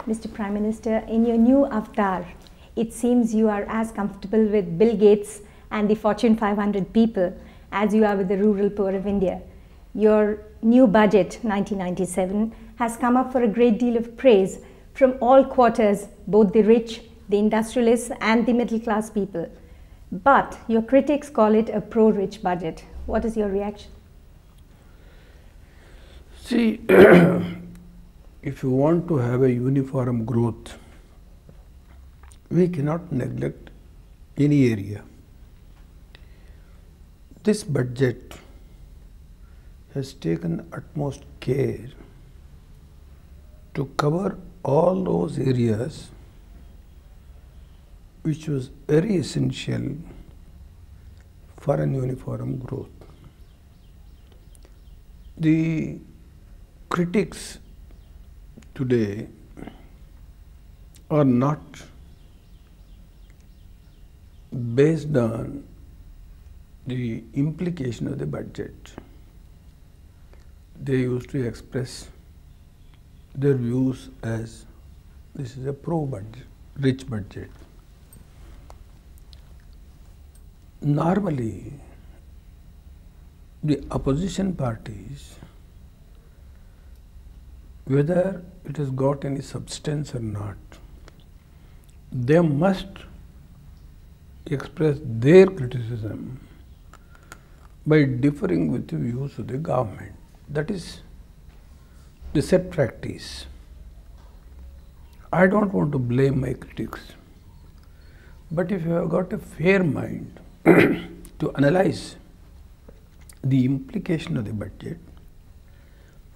Mr. Prime Minister, in your new avatar, it seems you are as comfortable with Bill Gates and the Fortune 500 people as you are with the rural poor of India. Your new budget, 1997, has come up for a great deal of praise from all quarters, both the rich, the industrialists and the middle class people. But your critics call it a pro-rich budget. What is your reaction? See, if you want to have a uniform growth, we cannot neglect any area. This budget has taken utmost care to cover all those areas which was very essential for an uniform growth. The critics today are not based on the implication of the budget. They used to express their views as this is a pro-budget, rich budget. Normally, the opposition parties, whether it has got any substance or not, they must express their criticism by differing with the views of the government. That is the set practice. I don't want to blame my critics, but if you have got a fair mind to analyze the implication of the budget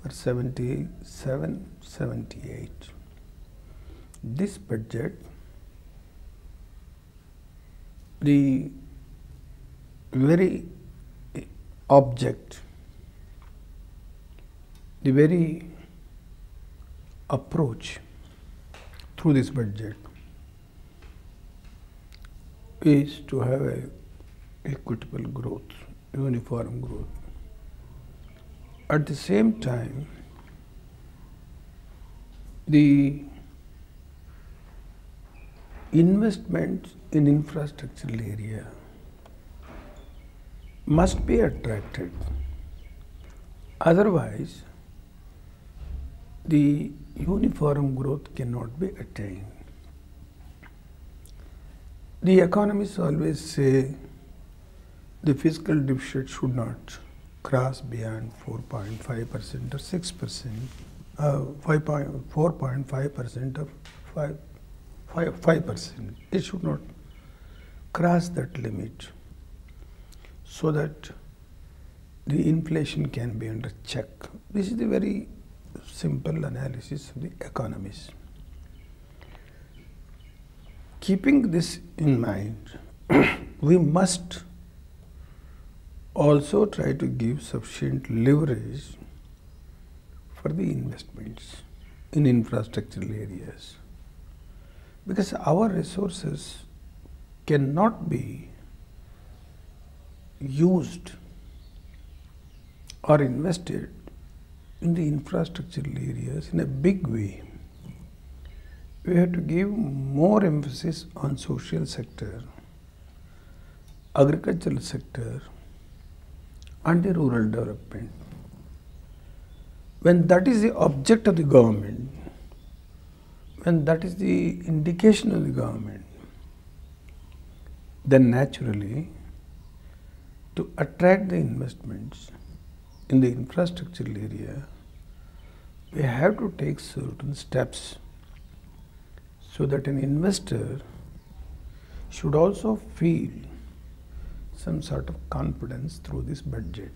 for 77-78, this budget, the very object, the very approach through this budget is to have a equitable growth, uniform growth. At the same time, the investment in infrastructural area must be attracted. Otherwise, the uniform growth cannot be attained. The economists always say the fiscal deficit should not cross beyond 4.5% or 6%, 4.5% or 5%. It should not cross that limit so that the inflation can be under check. This is the very simple analysis of the economists. Keeping this in mind, we must also try to give sufficient leverage for the investments in infrastructural areas, because our resources cannot be used or invested in the infrastructural areas in a big way. We have to give more emphasis on social sector, agricultural sector, and the rural development. When that is the object of the government, when that is the indication of the government, then naturally, to attract the investments in the infrastructural area, we have to take certain steps so that an investor should also feel some sort of confidence through this budget.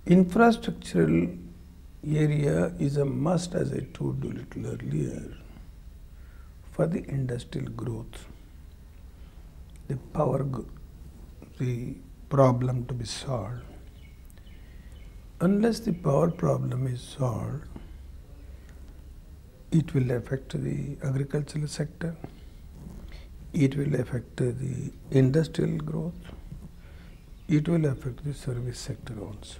Infrastructural area is a must, as I told you a little earlier, for the industrial growth. The problem to be solved. Unless the power problem is solved, it will affect the agricultural sector, it will affect the industrial growth, it will affect the service sector also.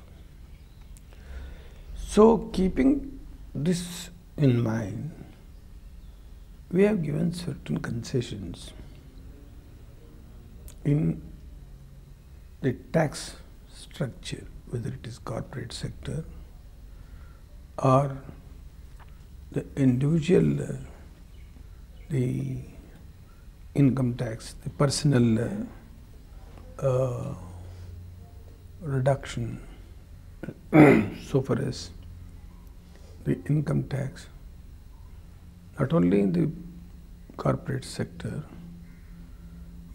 So keeping this in mind, we have given certain concessions in the tax structure, whether it is corporate sector or the individual, the income tax, the personal reduction so far as the income tax, not only in the corporate sector,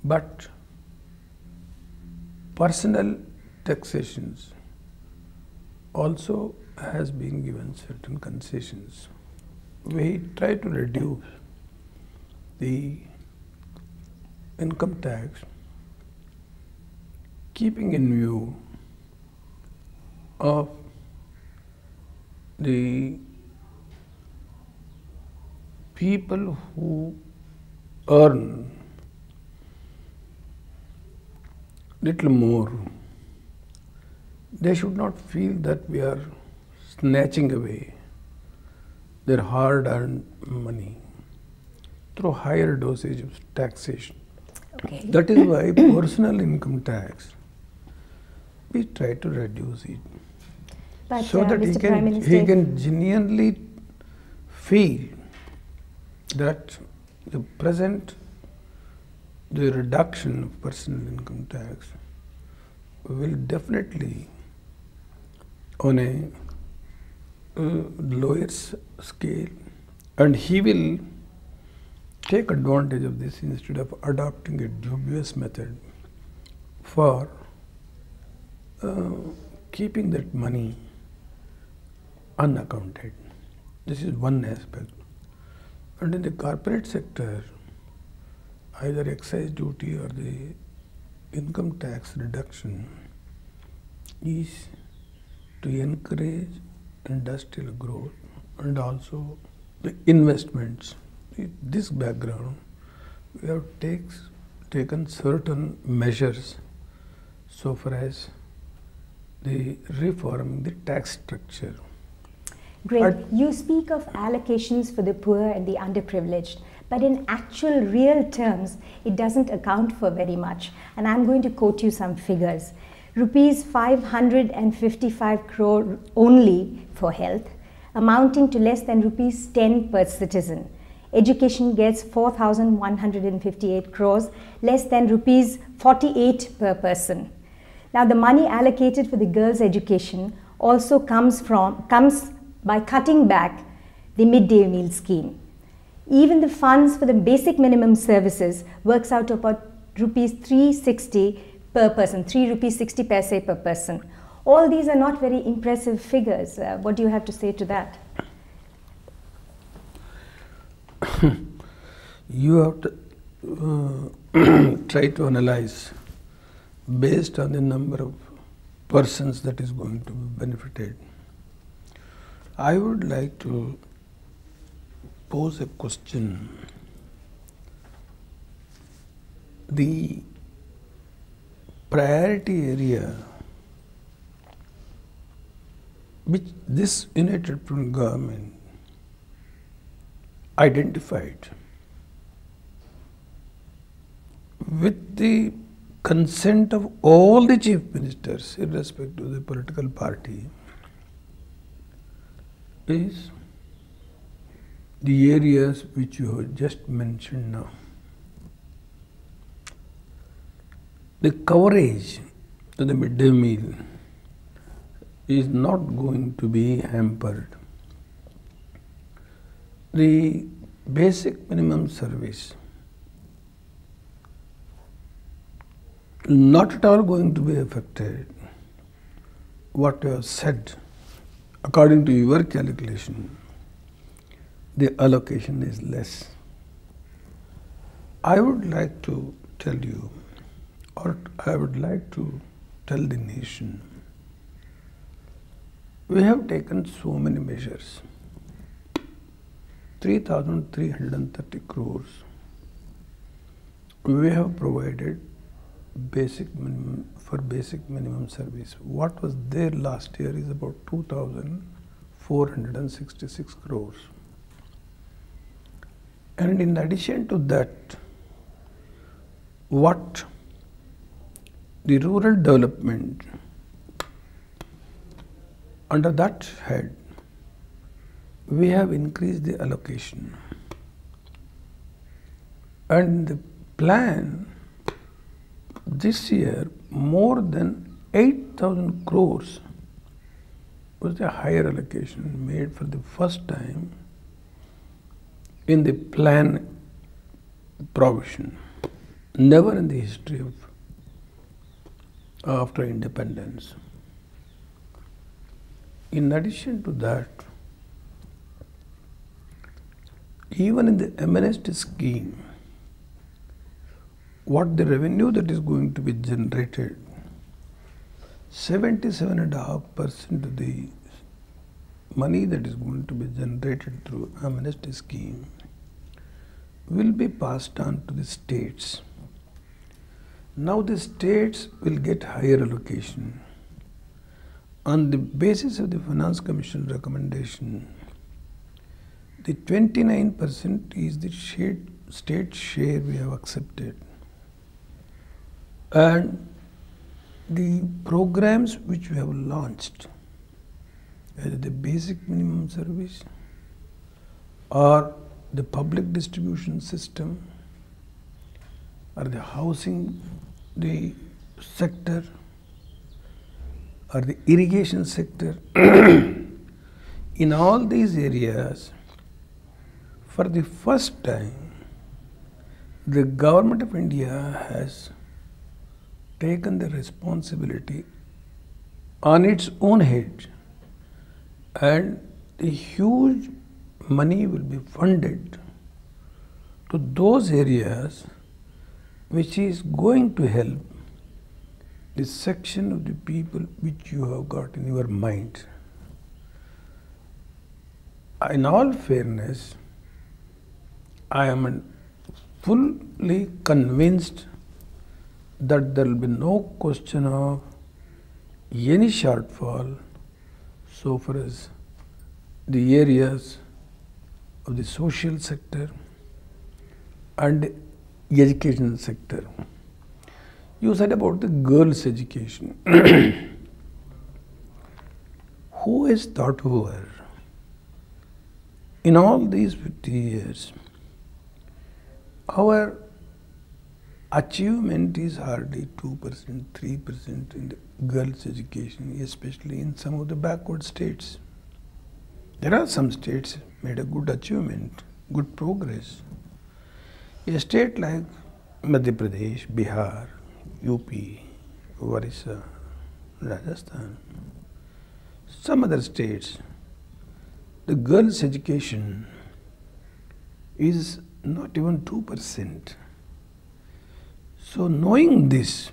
but personal taxations also has been given certain concessions. We try to reduce the income tax, keeping in view of the people who earn little more. They should not feel that we are snatching away their hard-earned money through higher dosage of taxation. Okay. That is why personal income tax, we try to reduce it, But, so that Mr. Prime he Minister, can genuinely feel that the reduction of personal income tax will definitely, on a lower scale, and he will take advantage of this instead of adopting a dubious method for keeping that money unaccounted. This is one aspect. And in the corporate sector, either excise duty or the income tax reduction is to encourage industrial growth and also the investments. In this background, we have taken certain measures so far as the reforming the tax structure. Great. You speak of allocations for the poor and the underprivileged, but in actual real terms, it doesn't account for very much. And I'm going to quote you some figures. Rupees 555 crore only for health, amounting to less than rupees 10 per citizen. Education gets 4,158 crores, less than rupees 48 per person. Now, the money allocated for the girls' education also comes by cutting back the midday meal scheme. Even the funds for the basic minimum services works out to about rupees 360 per person, 3 rupees 60 paise per person. All these are not very impressive figures. What do you have to say to that? You have to try to analyze based on the number of persons that is going to be benefited. I would like to pose a question. The priority area which this United Front government identified with the consent of all the chief ministers, irrespective of the political party, is the areas which you have just mentioned now. The coverage of the midday meal is not going to be hampered. The basic minimum service not at all going to be affected. What you have said, according to your calculation, the allocation is less. I would like to tell you, or I would like to tell the nation, we have taken so many measures. 3,330 crores we have provided basic minimum service. What was there last year is about 2,400 466 crores. And in addition to that, what the rural development, under that head, we have increased the allocation. And the plan this year, more than 8,000 crores was the higher allocation made for the first time in the plan provision. Never in the history of after independence. In addition to that, even in the amnesty scheme, what the revenue that is going to be generated, 77.5% of the money that is going to be generated through amnesty scheme will be passed on to the states. Now the states will get higher allocation. On the basis of the Finance Commission recommendation, the 29% is the state share we have accepted. And the programs which we have launched, either the basic minimum service or the public distribution system or the housing, the sector or the irrigation sector, in all these areas, for the first time, the Government of India has taken the responsibility on its own head, and the huge money will be funded to those areas which is going to help the section of the people which you have got in your mind. In all fairness, I am fully convinced that there will be no question of any shortfall so far as the areas of the social sector and the education sector. You said about the girls' education. Who has thought over in all these 50 years, our achievement is hardly 2%, 3% in the girls' education, especially in some of the backward states. There are some states made a good achievement, good progress. A state like Madhya Pradesh, Bihar, UP, Orissa, Rajasthan, some other states, the girls' education is not even 2%. So knowing this,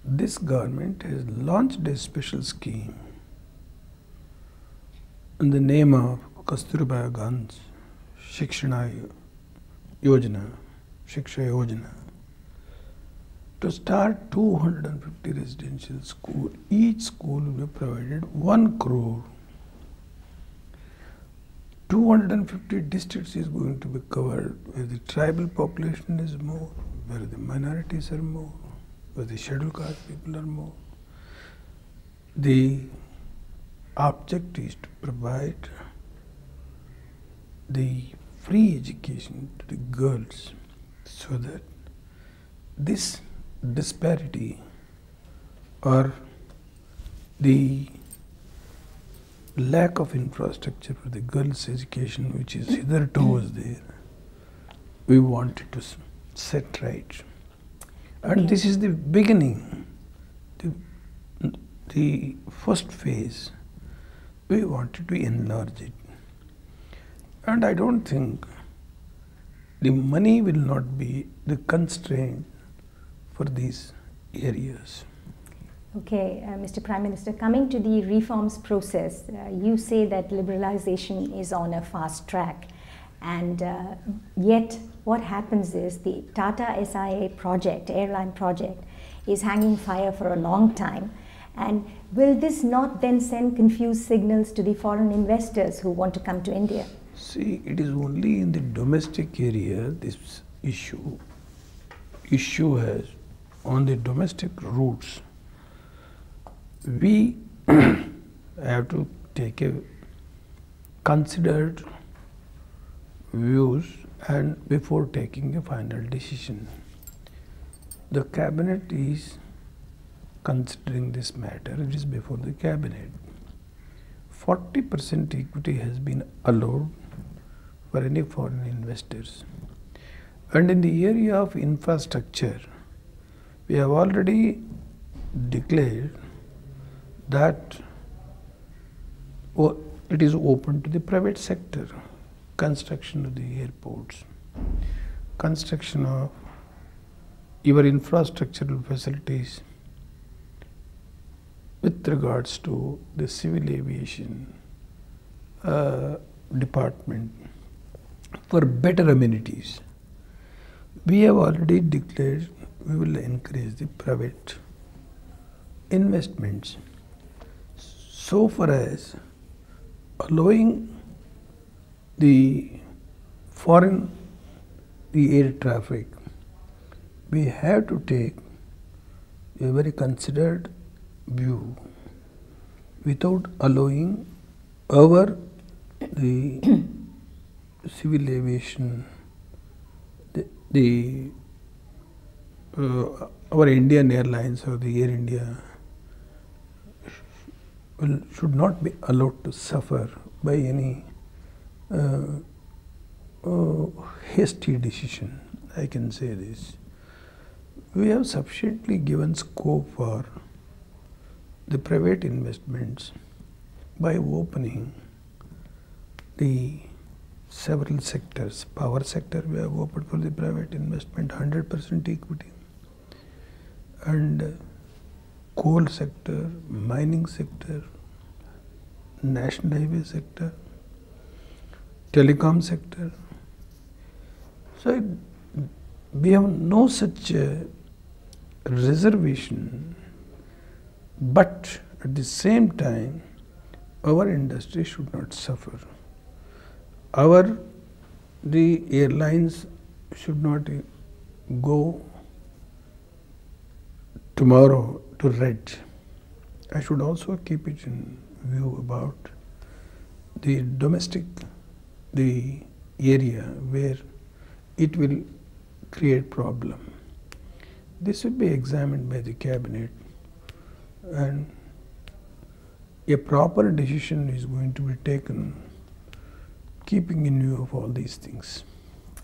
this government has launched a special scheme in the name of Kasturba Gandhi Shiksha Yojana, to start 250 residential schools. Each school will be provided 1 crore. 250 districts is going to be covered where the tribal population is more, where the minorities are more, where the scheduled caste people are more. The object is to provide the free education to the girls so that this disparity or the lack of infrastructure for the girls' education, which is hitherto was there, we wanted to set right. And this is the beginning, the first phase. We wanted to enlarge it. And I don't think the money will not be the constraint for these areas. Okay, Mr. Prime Minister, coming to the reforms process, you say that liberalization is on a fast track, and yet what happens is the Tata SIA project, airline project, is hanging fire for a long time, And will this not then send confused signals to the foreign investors who want to come to India? See, it is only in the domestic area this issue has on the domestic routes. We have to take a considered views and before taking a final decision. The cabinet is considering this matter. It is before the cabinet. 40% equity has been allowed for any foreign investors. And in the area of infrastructure, we have already declared that it is open to the private sector. Construction of the airports, construction of your infrastructural facilities with regards to the civil aviation department for better amenities. We have already declared we will encourage the private investments. So far as allowing the foreign air traffic, we have to take a very considered view without allowing our civil aviation, our Indian Airlines or the Air India should not be allowed to suffer by any hasty decision. I can say this. We have sufficiently given scope for the private investments by opening the several sectors. Power sector we have opened for the private investment 100% equity, and coal sector, mining sector, national highway sector, telecom sector. So we have no such reservation, but at the same time our industry should not suffer. The airlines should not go tomorrow to red. I should also keep it in view about the domestic, the area where it will create problem. This will be examined by the cabinet, and a proper decision is going to be taken keeping in view of all these things.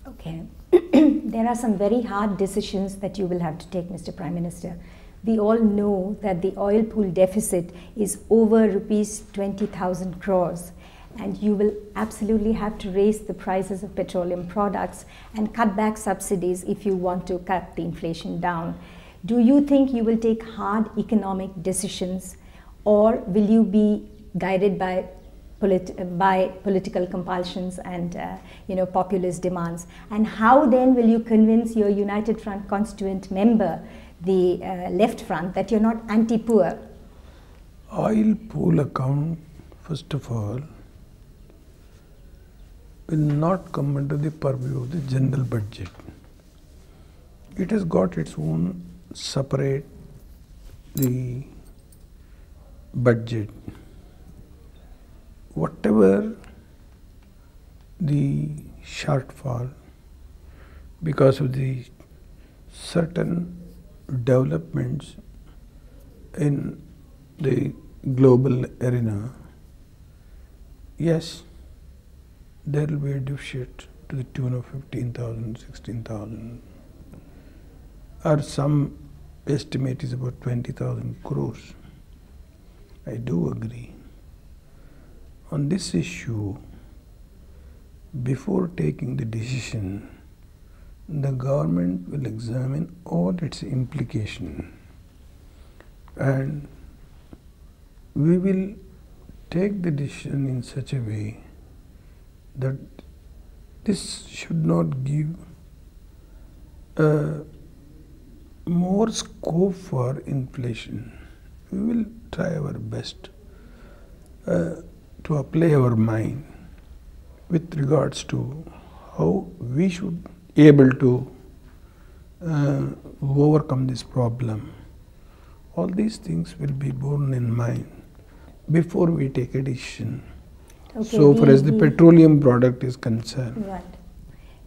Okay. There are some very hard decisions that you will have to take, Mr. Prime Minister. We all know that the oil pool deficit is over rupees 20,000 crores, and you will absolutely have to raise the prices of petroleum products and cut back subsidies if you want to cut the inflation down. Do you think you will take hard economic decisions, or will you be guided by political compulsions and populist demands? And how then will you convince your United Front constituent member, the Left Front, that you're not anti-poor? Oil pool account, first of all, will not come under the purview of the general budget. It has got its own separate the budget. Whatever the shortfall because of the certain developments in the global arena, yes, there will be a deficit to the tune of 15,000, 16,000, or some estimate is about 20,000 crores. I do agree. On this issue, before taking the decision, the government will examine all its implications, and we will take the decision in such a way that this should not give more scope for inflation. we will try our best to apply our mind with regards to how we should be able to overcome this problem. All these things will be borne in mind before we take a decision. Okay, so far as the petroleum product is concerned. Right.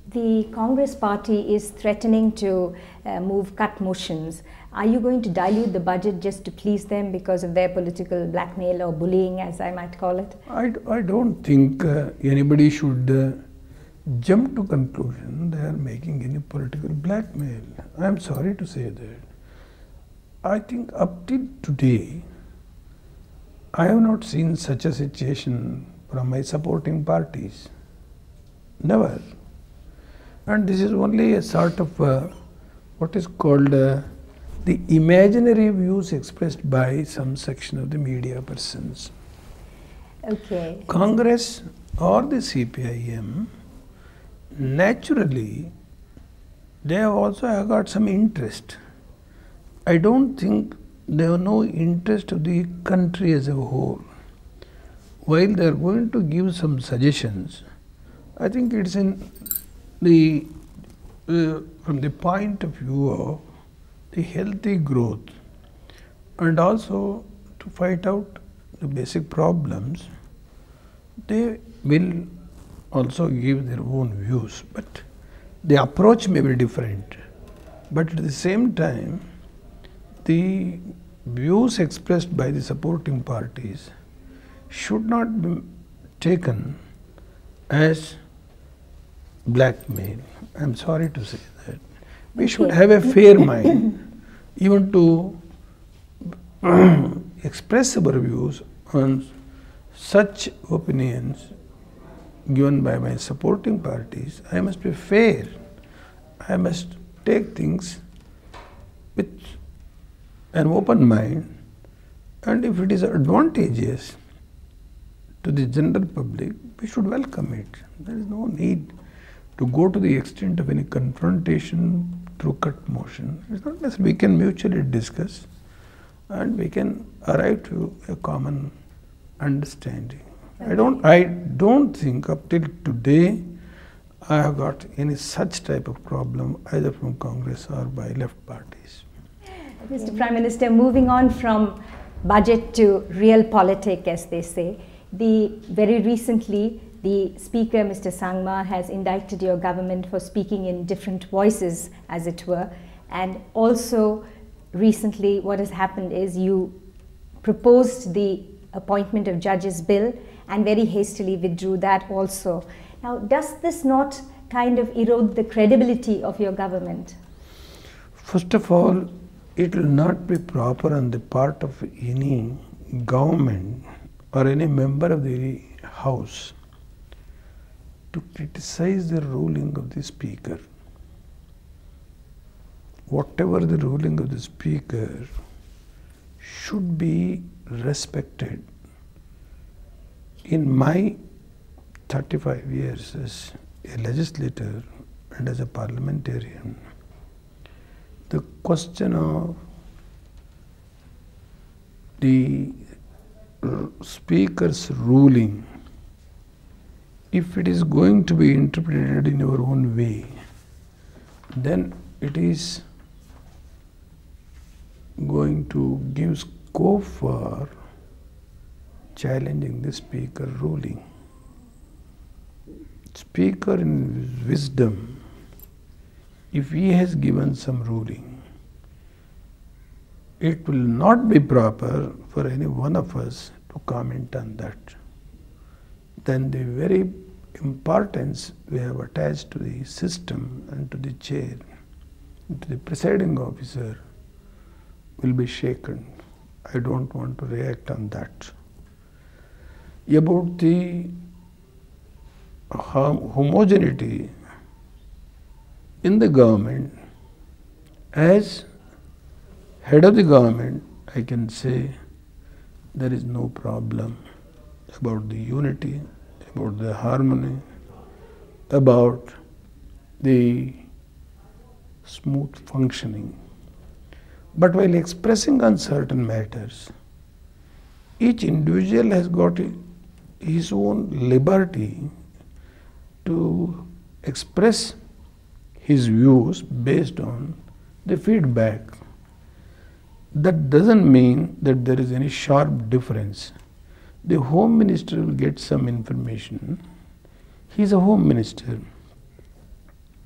The Congress party is threatening to move cut motions. Are you going to dilute the budget just to please them because of their political blackmail or bullying, as I might call it? I don't think anybody should jump to conclusion they are making any political blackmail. I am sorry to say that. I think up till today, I have not seen such a situation from my supporting parties. Never. And this is only a sort of what is called the imaginary views expressed by some section of the media persons. Okay. Congress or the CPIM, naturally, they have also got some interest. I don't think they have no interest of the country as a whole. While they are going to give some suggestions, I think it's in the from the point of view of the healthy growth and also to fight out the basic problems, they will also give their own views. But the approach may be different. But at the same time, the views expressed by the supporting parties should not be taken as blackmail. I am sorry to say that. We should have a fair mind even to express our views on such opinions given by my supporting parties. I must be fair. I must take things with an open mind, and if it is advantageous to the general public, we should welcome it. There is no need to go to the extent of any confrontation through cut motion. It's not necessary. We can mutually discuss and we can arrive to a common understanding. I don't think up till today I have got any such type of problem either from Congress or by left parties. Mr. Prime Minister, moving on from budget to real politic, as they say, very recently the Speaker, Mr. Sangma, has indicted your government for speaking in different voices, as it were. And also recently what has happened is you proposed the appointment of judges bill and very hastily withdrew that also. Now, does this not kind of erode the credibility of your government? First of all, it will not be proper on the part of any government or any member of the House to criticize the ruling of the Speaker. Whatever the ruling of the Speaker should be respected. In my 35 years as a legislator and as a parliamentarian, the question of the Speaker's ruling, if it is going to be interpreted in your own way, then it is going to give scope for challenging the Speaker ruling. Speaker in his wisdom, if he has given some ruling, it will not be proper for any one of us to comment on that. Then the very importance we have attached to the system and to the chair, to the presiding officer, will be shaken. I don't want to react on that. About the homogeneity in the government, as head of the government, I can say there is no problem about the unity, about the harmony, about the smooth functioning. But while expressing on certain matters, each individual has got his own liberty to express his views based on the feedback. That doesn't mean that there is any sharp difference. The Home Minister will get some information. He is a Home Minister.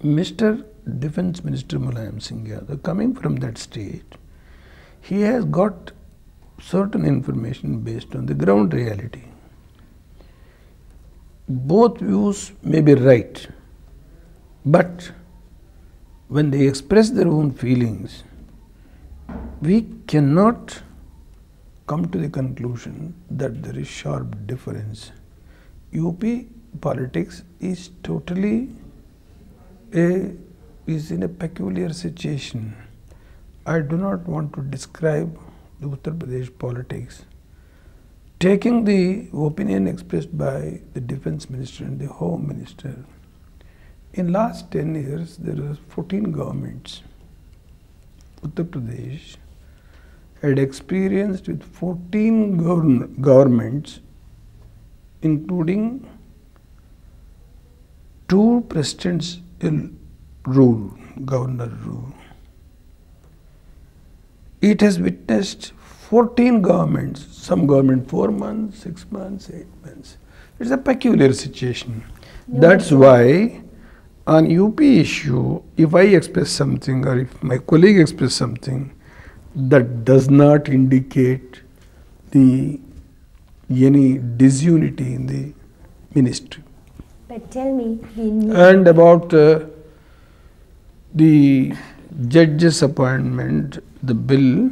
Mr. Defence Minister Mulayam Singh Yadav, coming from that state, he has got certain information based on the ground reality. Both views may be right, but when they express their own feelings, we cannot come to the conclusion that there is sharp difference. UP politics is totally is in a peculiar situation. I do not want to describe the Uttar Pradesh politics. Taking the opinion expressed by the Defence Minister and the Home Minister, in last 10 years there were 14 governments. Uttar Pradesh had experienced with 14 governments, including 2 presidents rule, governor rule. It has witnessed 14 governments, some government 4 months, 6 months, 8 months. It's a peculiar situation. That's why on UP issue, if I express something or if my colleague express something, that does not indicate any disunity in the ministry. But tell me, and about the judges' appointment, the bill,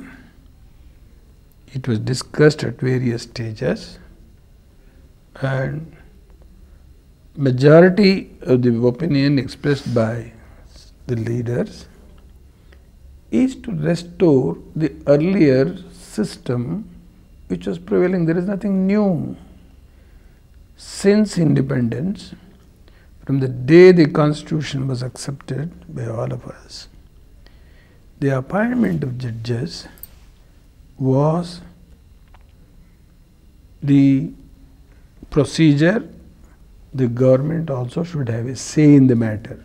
it was discussed at various stages, and majority of the opinion expressed by the leaders is to restore the earlier system which was prevailing. There is nothing new. Since independence, from the day the Constitution was accepted by all of us, the appointment of judges was the procedure. The government also should have a say in the matter.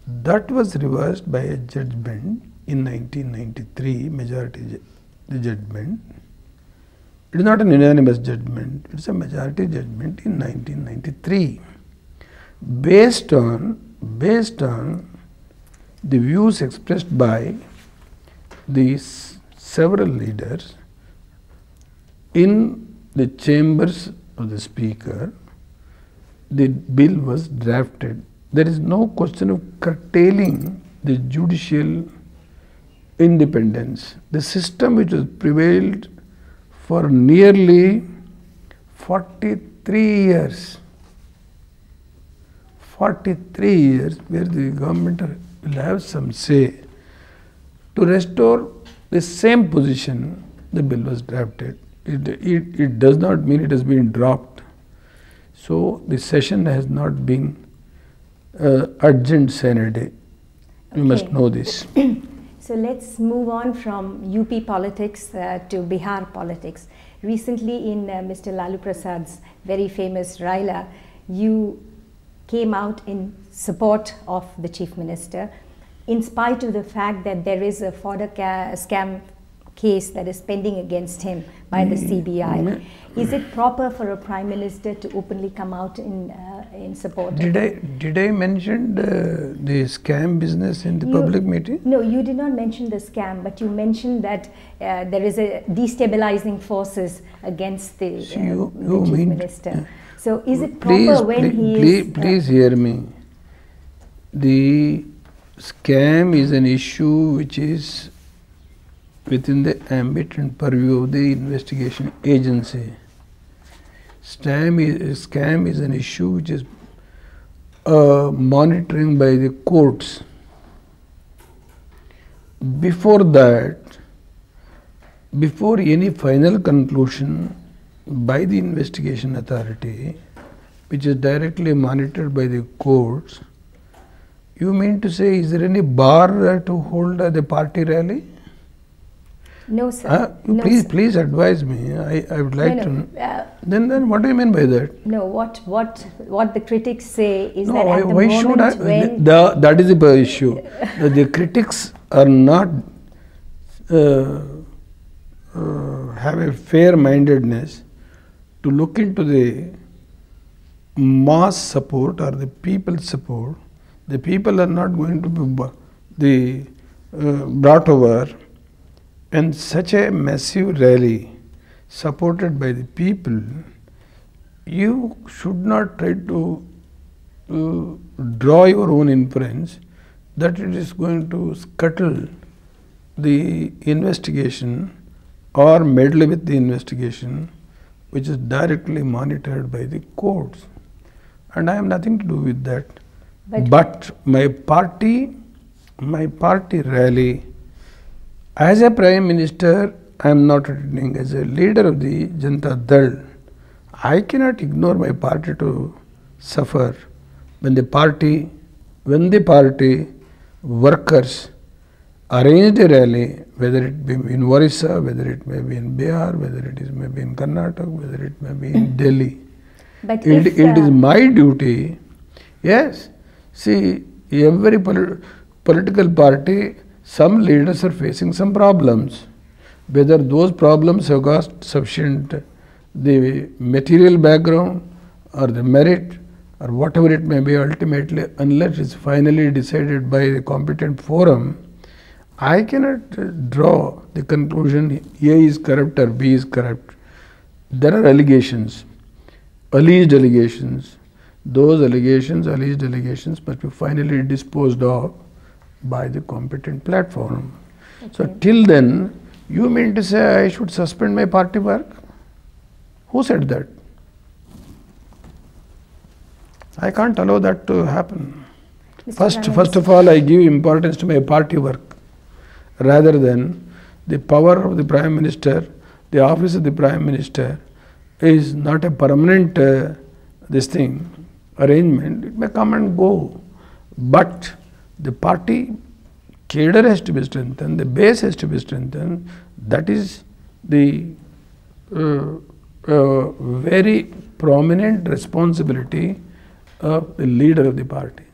That was reversed by a judgment in 1993, majority the judgment. It is not an unanimous judgment, it is a majority judgment in 1993. Based on the views expressed by these several leaders in the chambers of the Speaker, the bill was drafted. There is no question of curtailing the judicial independence. The system which has prevailed for nearly 43 years, where the government will have some say, to restore the same position, the bill was drafted. It does not mean it has been dropped. So the session has not been urgent sine die. You must know this. So let's move on from UP politics to Bihar politics. Recently in Mr. Lalu Prasad's very famous Raila, you came out in support of the Chief Minister, in spite of the fact that there is a fodder scam case that is pending against him by the CBI. Is it proper for a Prime Minister to openly come out in support? Did I mention the scam business in the public meeting? No, you did not mention the scam, but you mentioned that there is a destabilizing forces against the Chief Minister. So is it proper Please hear me. The scam is an issue which is within the ambit and purview of the investigation agency. Scam is an issue which is monitoring by the courts. Before that, before any final conclusion by the investigation authority, which is directly monitored by the courts, you mean to say, is there any bar to hold the party rally? No, sir. No, Please advise me. I would like to. Then what do you mean by that? No, what the critics say is that at at the why moment should I? when That is the issue. The critics are not have a fair-mindedness to look into the mass support or the people's support. The people are not going to be brought over in such a massive rally supported by the people. You should not try to draw your own inference that it is going to scuttle the investigation or meddle with the investigation, which is directly monitored by the courts. And I have nothing to do with that. But my party rally, as a Prime Minister, I am not attending. As a leader of the Janata Dal, I cannot ignore my party to suffer when the party workers arranged a rally, whether it be in Orissa, whether it may be in Bihar, whether it is maybe in Karnataka, whether it may be in Delhi. But it is my duty. Yes, see, every political party, some leaders are facing some problems. Whether those problems have got sufficient the material background or the merit or whatever it may be, ultimately, unless it's finally decided by the competent forum, I cannot draw the conclusion A is corrupt or B is corrupt. There are allegations, alleged allegations. Those alleged allegations must be finally disposed of by the competent platform. Okay. So till then, you mean to say I should suspend my party work? Who said that? I can't allow that to happen. First of all, I give importance to my party work rather than the power of the Prime Minister. The office of the Prime Minister is not a permanent arrangement. It may come and go. But the party cadre has to be strengthened, the base has to be strengthened. That is the very prominent responsibility of the leader of the party.